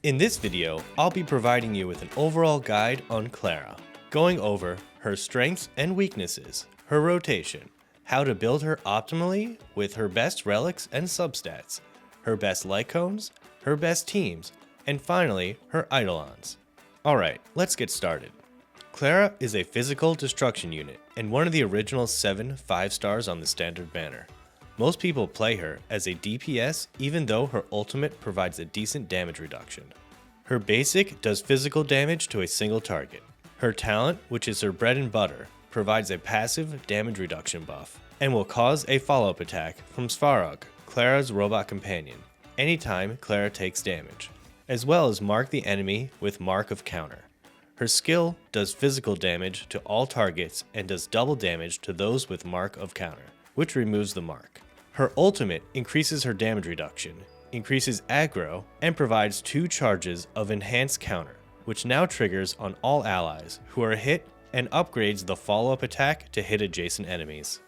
In this video, I'll be providing you with an overall guide on Clara, going over her strengths and weaknesses, her rotation, how to build her optimally with her best relics and substats, her best light cones, her best teams, and finally, her Eidolons. Alright, let's get started. Clara is a physical destruction unit and one of the original 7 5-stars on the standard banner. Most people play her as a DPS even though her ultimate provides a decent damage reduction. Her basic does physical damage to a single target. Her talent, which is her bread and butter, provides a passive damage reduction buff and will cause a follow-up attack from Svarog, Clara's robot companion, anytime Clara takes damage, as well as mark the enemy with Mark of Counter. Her skill does physical damage to all targets and does double damage to those with Mark of Counter, which removes the mark. Her ultimate increases her damage reduction, increases aggro, and provides 2 charges of enhanced counter, which now triggers on all allies who are hit and upgrades the follow-up attack to hit adjacent enemies.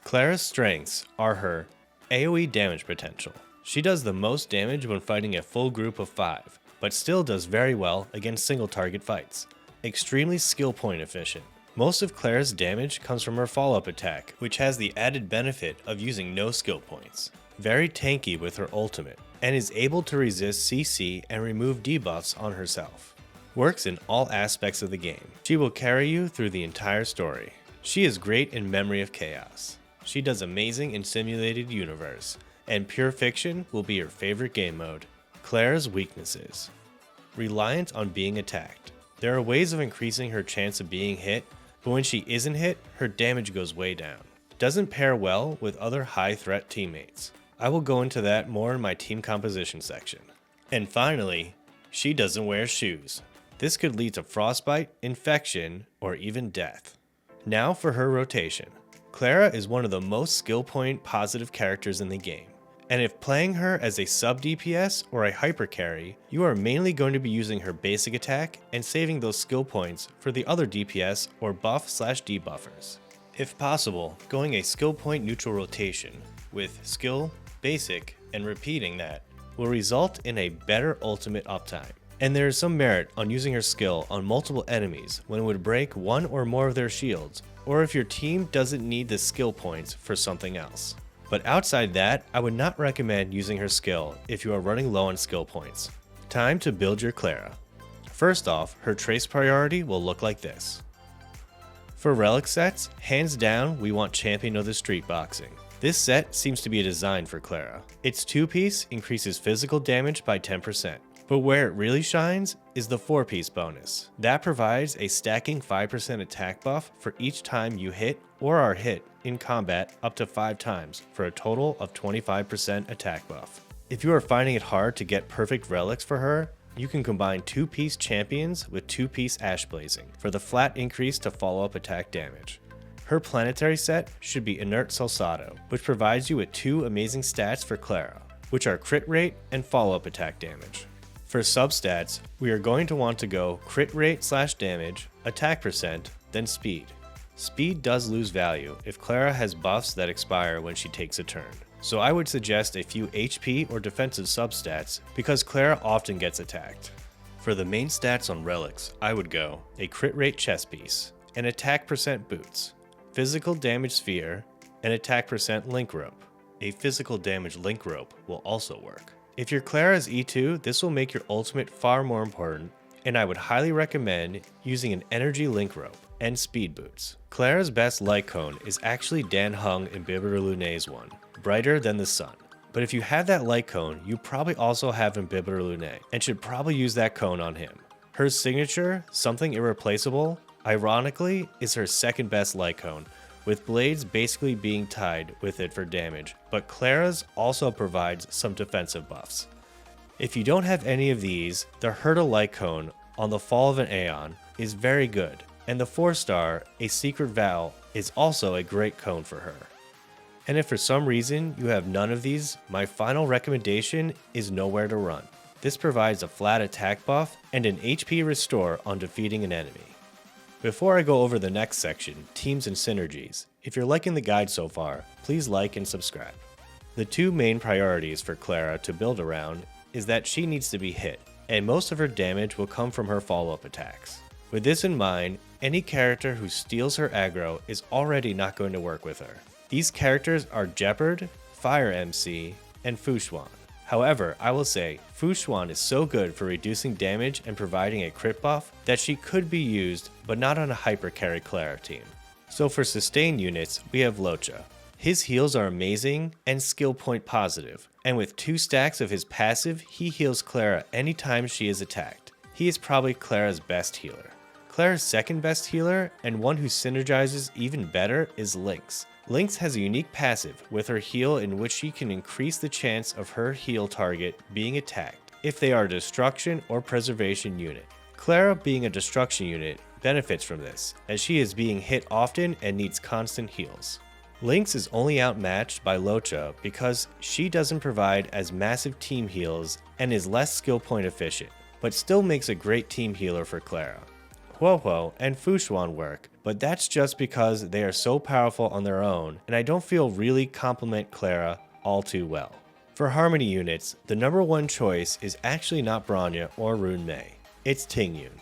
Clara's strengths are her AoE damage potential. She does the most damage when fighting a full group of 5, but still does very well against single target fights. Extremely skill point efficient. Most of Clara's damage comes from her follow-up attack, which has the added benefit of using no skill points. Very tanky with her ultimate, and is able to resist CC and remove debuffs on herself. Works in all aspects of the game. She will carry you through the entire story. She is great in Memory of Chaos. She does amazing in Simulated Universe, and Pure Fiction will be your favorite game mode. Clara's weaknesses. Reliant on being attacked. There are ways of increasing her chance of being hit, but when she isn't hit, her damage goes way down. Doesn't pair well with other high threat teammates. I will go into that more in my team composition section. And finally, she doesn't wear shoes. This could lead to frostbite, infection, or even death. Now for her rotation. Clara is one of the most skill point positive characters in the game. And if playing her as a sub DPS or a hyper carry, you are mainly going to be using her basic attack and saving those skill points for the other DPS or buff/debuffers. If possible, going a skill point neutral rotation with skill, basic, and repeating that will result in a better ultimate uptime. And there is some merit on using her skill on multiple enemies when it would break one or more of their shields, or if your team doesn't need the skill points for something else. But outside that, I would not recommend using her skill if you are running low on skill points. Time to build your Clara. First off, her trace priority will look like this. For relic sets, hands down we want Champion of the Street Boxing. This set seems to be designed for Clara. Its 2-piece increases physical damage by 10%, but where it really shines is the 4-piece bonus. That provides a stacking 5% attack buff for each time you hit or are hit in combat up to 5 times for a total of 25% attack buff. If you are finding it hard to get perfect relics for her, you can combine 2-piece champions with 2-piece ash blazing for the flat increase to follow-up attack damage. Her planetary set should be Inert Salsado, which provides you with 2 amazing stats for Clara, which are crit rate and follow-up attack damage. For substats, we are going to want to go crit rate/damage, attack percent, then speed. Speed does lose value if Clara has buffs that expire when she takes a turn, so I would suggest a few HP or defensive substats because Clara often gets attacked. For the main stats on relics, I would go a crit rate chest piece, an attack percent boots, physical damage sphere, and attack percent link rope. A physical damage link rope will also work. If your Clara is E2, this will make your ultimate far more important, and I would highly recommend using an energy link rope and speed boots. Clara's best light cone is actually Dan Hung in Bibitter one, brighter than the sun. But if you have that light cone, you probably also have Imbibitor Lunae, and should probably use that cone on him. Her signature, Something Irreplaceable, ironically, is her second best light cone, with blades basically being tied with it for damage, but Clara's also provides some defensive buffs. If you don't have any of these, the Hurdle light cone on the Fall of an Aeon is very good, and the 4-star, A Secret Vow, is also a great cone for her. And if for some reason you have none of these, my final recommendation is Nowhere to Run. This provides a flat attack buff and an HP restore on defeating an enemy. Before I go over the next section, teams and synergies, if you're liking the guide so far, please like and subscribe. The 2 main priorities for Clara to build around is that she needs to be hit, and most of her damage will come from her follow-up attacks. With this in mind, any character who steals her aggro is already not going to work with her. These characters are Jeopard, Fire MC, and Fushuan. However, I will say, Fushuan is so good for reducing damage and providing a crit buff that she could be used, but not on a hyper carry Clara team. So for sustained units, we have Locha. His heals are amazing and skill point positive, and with 2 stacks of his passive, he heals Clara anytime she is attacked. He is probably Clara's best healer. Clara's second best healer, and one who synergizes even better, is Lynx. Lynx has a unique passive with her heal in which she can increase the chance of her heal target being attacked if they are a destruction or preservation unit. Clara, being a destruction unit, benefits from this, as she is being hit often and needs constant heals. Lynx is only outmatched by Locha because she doesn't provide as massive team heals and is less skill point efficient, but still makes a great team healer for Clara. Huohuo and Fushuan work, but that's just because they are so powerful on their own, and I don't feel really complement Clara all too well. For Harmony units, the number one choice is actually not Bronya or Rune Mei, it's Tingyun.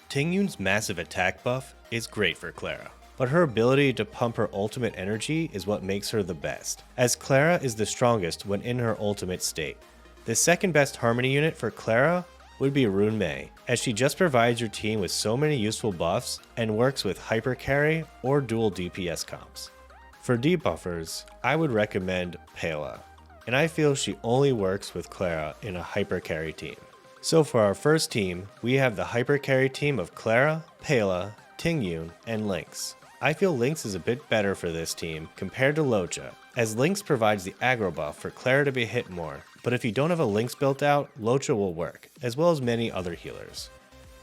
Tingyun's massive attack buff is great for Clara, but her ability to pump her ultimate energy is what makes her the best, as Clara is the strongest when in her ultimate state. The second best Harmony unit for Clara would be Rune Mei, as she just provides your team with so many useful buffs and works with hyper carry or dual DPS comps. For debuffers, I would recommend Pela, and I feel she only works with Clara in a hyper carry team. So for our first team, we have the hyper carry team of Clara, Pela, Tingyun, and Lynx. I feel Lynx is a bit better for this team compared to Locha, as Lynx provides the aggro buff for Clara to be hit more, but if you don't have a Lynx built out, Locha will work, as well as many other healers.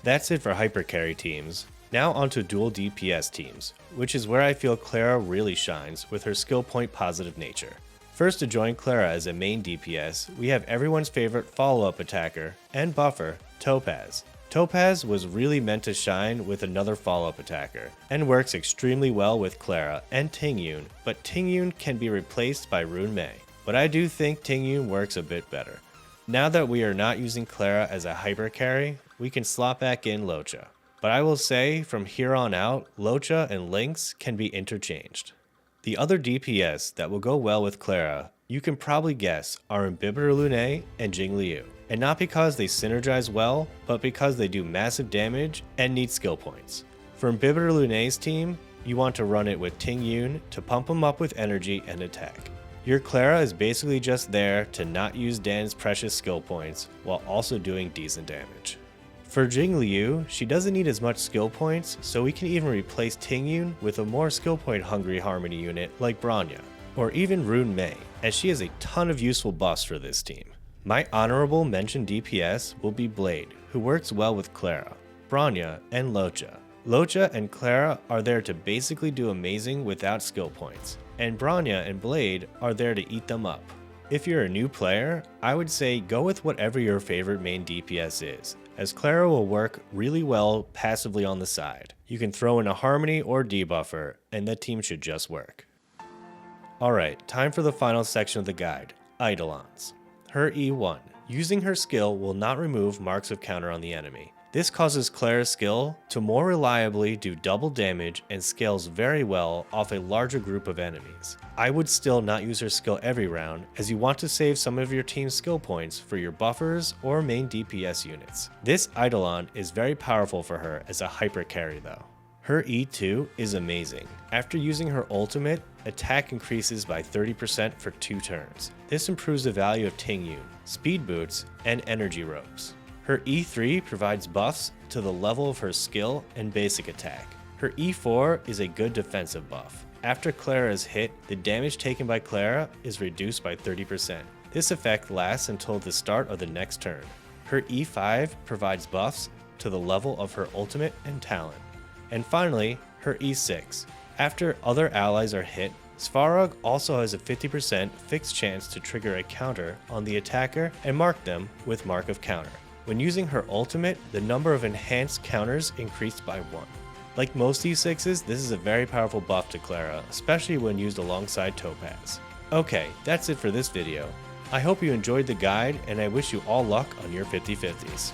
That's it for hyper carry teams. Now onto dual DPS teams, which is where I feel Clara really shines with her skill point positive nature. First to join Clara as a main DPS, we have everyone's favorite follow-up attacker and buffer, Topaz. Topaz was really meant to shine with another follow-up attacker, and works extremely well with Clara and Tingyun, but Tingyun can be replaced by Rune Mei. But I do think Tingyun works a bit better. Now that we are not using Clara as a hyper carry, we can slot back in Locha. But I will say, from here on out, Locha and Lynx can be interchanged. The other DPS that will go well with Clara, you can probably guess, are Imbibitor Lune and Jingliu. And not because they synergize well, but because they do massive damage and need skill points. For Imbibitor Lune's team, you want to run it with Tingyun to pump him up with energy and attack. Your Clara is basically just there to not use Dan's precious skill points while also doing decent damage. For Jingliu, she doesn't need as much skill points, so we can even replace Tingyun with a more skill point hungry Harmony unit like Bronya, or even Rune Mei, as she has a ton of useful buffs for this team. My honorable mention DPS will be Blade, who works well with Clara, Bronya, and Locha. Locha and Clara are there to basically do amazing without skill points, and Bronya and Blade are there to eat them up. If you're a new player, I would say go with whatever your favorite main DPS is, as Clara will work really well passively on the side. You can throw in a Harmony or debuffer, and that team should just work. Alright, time for the final section of the guide, Eidolons. Her E1. Using her skill will not remove marks of counter on the enemy. This causes Clara's skill to more reliably do double damage and scales very well off a larger group of enemies. I would still not use her skill every round, as you want to save some of your team's skill points for your buffers or main DPS units. This Eidolon is very powerful for her as a hyper carry though. Her E2 is amazing. After using her ultimate, attack increases by 30% for 2 turns. This improves the value of Tingyun, speed boots, and energy ropes. Her E3 provides buffs to the level of her skill and basic attack. Her E4 is a good defensive buff. After Clara is hit, the damage taken by Clara is reduced by 30%. This effect lasts until the start of the next turn. Her E5 provides buffs to the level of her ultimate and talent. And finally, her E6. After other allies are hit, Svarog also has a 50% fixed chance to trigger a counter on the attacker and mark them with Mark of Counter. When using her ultimate, the number of enhanced counters increased by 1. Like most E6s, this is a very powerful buff to Clara, especially when used alongside Topaz. Okay, that's it for this video. I hope you enjoyed the guide, and I wish you all luck on your 50/50s.